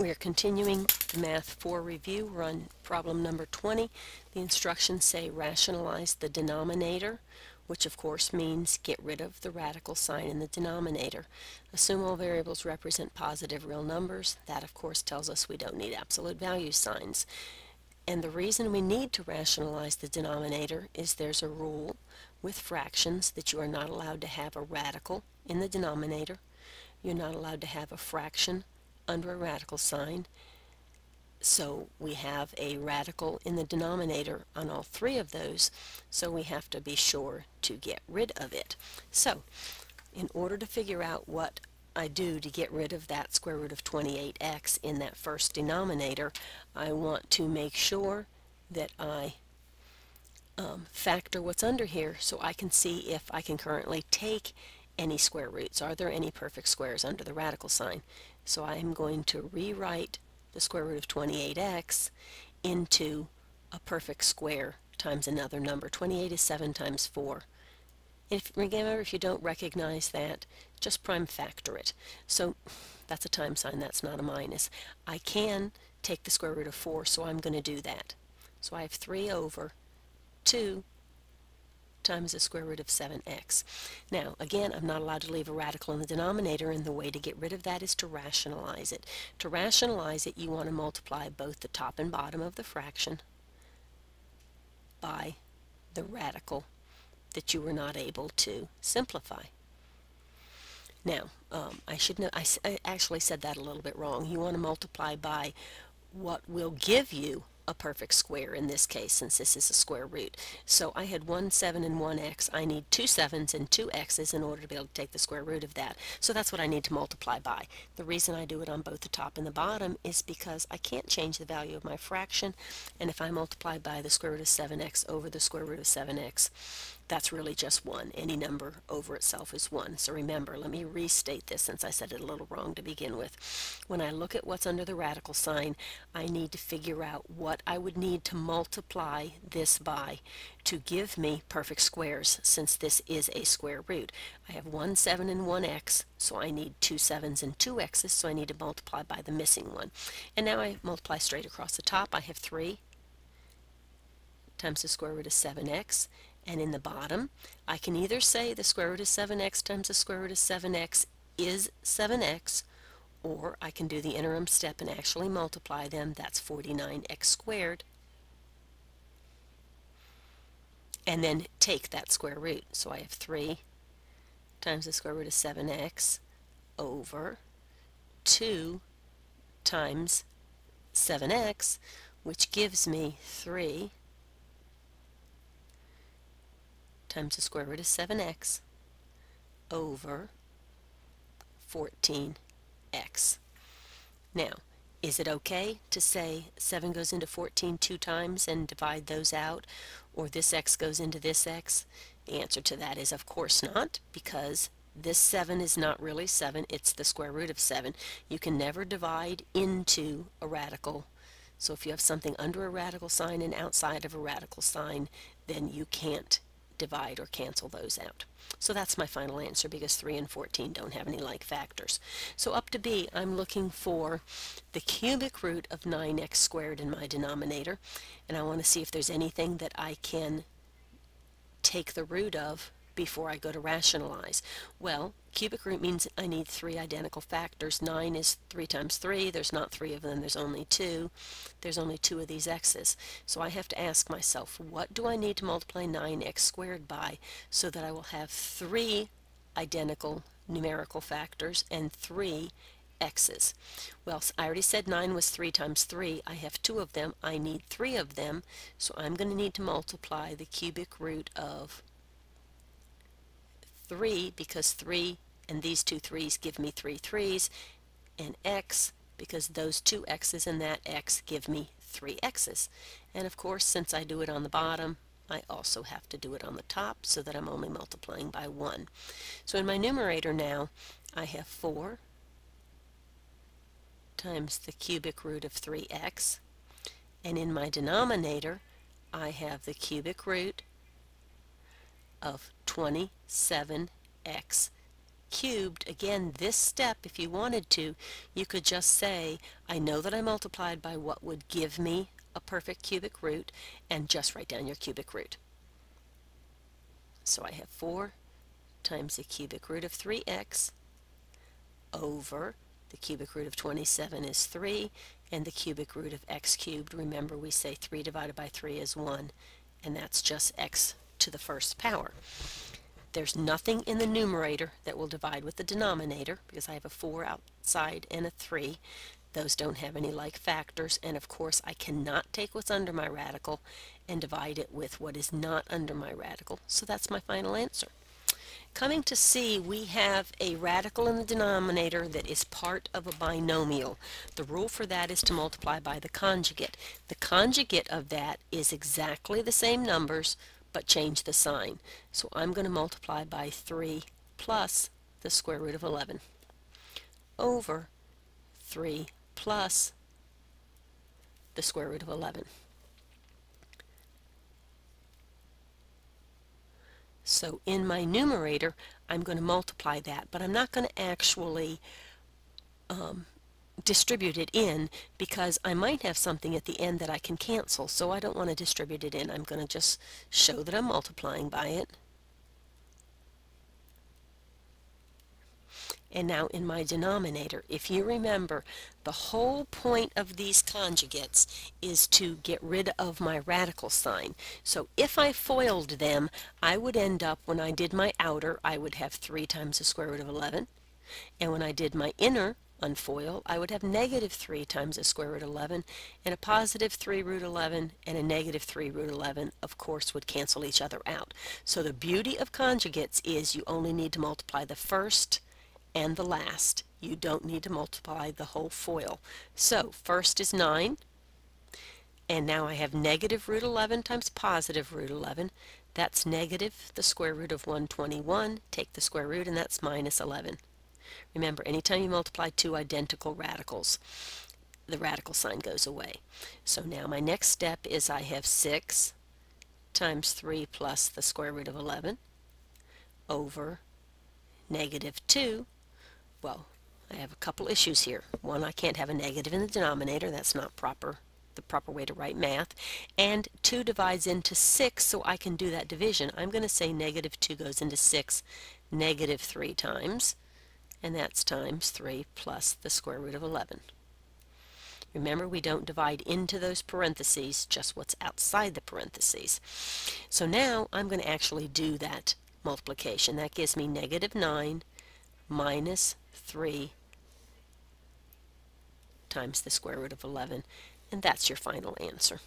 We are continuing the Math 4 review. We're on problem number 20. The instructions say rationalize the denominator, which of course means get rid of the radical sign in the denominator. Assume all variables represent positive real numbers. That of course tells us we don't need absolute value signs. And the reason we need to rationalize the denominator is there's a rule with fractions that you are not allowed to have a radical in the denominator. You're not allowed to have a fraction under a radical sign. So we have a radical in the denominator on all three of those, so we have to be sure to get rid of it. So in order to figure out what I do to get rid of that square root of 28x in that first denominator, I want to make sure that I factor what's under here so I can see if I can currently take any square roots. Are there any perfect squares under the radical sign? So I'm going to rewrite the square root of 28x into a perfect square times another number. 28 is 7 times 4. Remember, if you don't recognize that, just prime factor it. So that's a times sign, that's not a minus. I can take the square root of 4, so I'm going to do that. So I have 3 over 2 times the square root of 7x. Now, again, I'm not allowed to leave a radical in the denominator, and the way to get rid of that is to rationalize it. To rationalize it, you want to multiply both the top and bottom of the fraction by the radical that you were not able to simplify. Now, I actually said that a little bit wrong. You want to multiply by what will give you a perfect square in this case, since this is a square root. So I had 1 7 and 1 x. I need 2 7s and 2 x's in order to be able to take the square root of that. So that's what I need to multiply by. The reason I do it on both the top and the bottom is because I can't change the value of my fraction, and if I multiply by the square root of 7x over the square root of 7x, that's really just 1. Any number over itself is 1. So remember, let me restate this since I said it a little wrong to begin with. When I look at what's under the radical sign, I need to figure out what I would need to multiply this by to give me perfect squares, since this is a square root. I have 1 7 and 1 x, so I need 2 7s and 2 x's, so I need to multiply by the missing one. And now I multiply straight across the top. I have 3 times the square root of 7x. And in the bottom, I can either say the square root of 7x times the square root of 7x is 7x, or I can do the interim step and actually multiply them. That's 49x squared. And then take that square root. So I have 3 times the square root of 7x over 2 times 7x, which gives me 3 times the square root of 7x over 14x. Now, is it okay to say 7 goes into 14 2 times and divide those out, or this x goes into this x? The answer to that is of course not, because this 7 is not really 7, it's the square root of 7. You can never divide into a radical. So if you have something under a radical sign and outside of a radical sign, then you can't divide or cancel those out. So that's my final answer, because 3 and 14 don't have any like factors. So up to B, I'm looking for the cubic root of 9x squared in my denominator, and I want to see if there's anything that I can take the root of before I go to rationalize. Well, cubic root means I need 3 identical factors. 9 is 3 times 3. There's not 3 of them. There's only 2. There's only 2 of these x's. So I have to ask myself, what do I need to multiply 9x squared by so that I will have 3 identical numerical factors and 3 x's? Well, I already said 9 was 3 times 3. I have 2 of them. I need 3 of them. So I'm going to need to multiply the cubic root of 3, because 3 and these 2 3's give me 3 3's, and x, because those 2 x's and that x give me 3 x's. And of course, since I do it on the bottom, I also have to do it on the top, so that I'm only multiplying by 1. So in my numerator now, I have 4 times the cubic root of 3x, and in my denominator, I have the cubic root of 27x cubed, again, this step, if you wanted to, you could just say, I know that I multiplied by what would give me a perfect cubic root, and just write down your cubic root. So I have 4 times the cubic root of 3x over the cubic root of 27 is 3, and the cubic root of x cubed, remember we say 3 divided by 3 is 1, and that's just x to the first power. There's nothing in the numerator that will divide with the denominator because I have a 4 outside and a 3. Those don't have any like factors, and of course I cannot take what's under my radical and divide it with what is not under my radical, so that's my final answer. Coming to C, we have a radical in the denominator that is part of a binomial. The rule for that is to multiply by the conjugate. The conjugate of that is exactly the same numbers, but change the sign. So I'm going to multiply by 3 plus the square root of 11 over 3 plus the square root of 11. So in my numerator, I'm going to multiply that, but I'm not going to actually distribute it in because I might have something at the end that I can cancel, so I don't want to distribute it in. I'm going to just show that I'm multiplying by it. And now in my denominator, if you remember, the whole point of these conjugates is to get rid of my radical sign. So if I foiled them, I would end up, when I did my outer, I would have 3 times the square root of 11. And when I did my inner unfoil, I would have negative 3 times the square root of 11, and a positive 3 root 11 and a negative 3 root 11, of course, would cancel each other out. So the beauty of conjugates is you only need to multiply the first and the last. You don't need to multiply the whole foil. So first is 9, and now I have negative root 11 times positive root 11. That's negative the square root of 121. Take the square root, and that's minus 11. Remember, anytime you multiply two identical radicals, the radical sign goes away. So now my next step is I have 6 times 3 plus the square root of 11 over negative 2. Well, I have a couple issues here. One, I can't have a negative in the denominator. That's not the proper way to write math. And 2 divides into 6, so I can do that division. I'm going to say negative 2 goes into 6 negative 3 times, and that's times 3 plus the square root of 11. Remember, we don't divide into those parentheses, just what's outside the parentheses. So now I'm going to actually do that multiplication. That gives me negative 9 minus 3 times the square root of 11, and that's your final answer.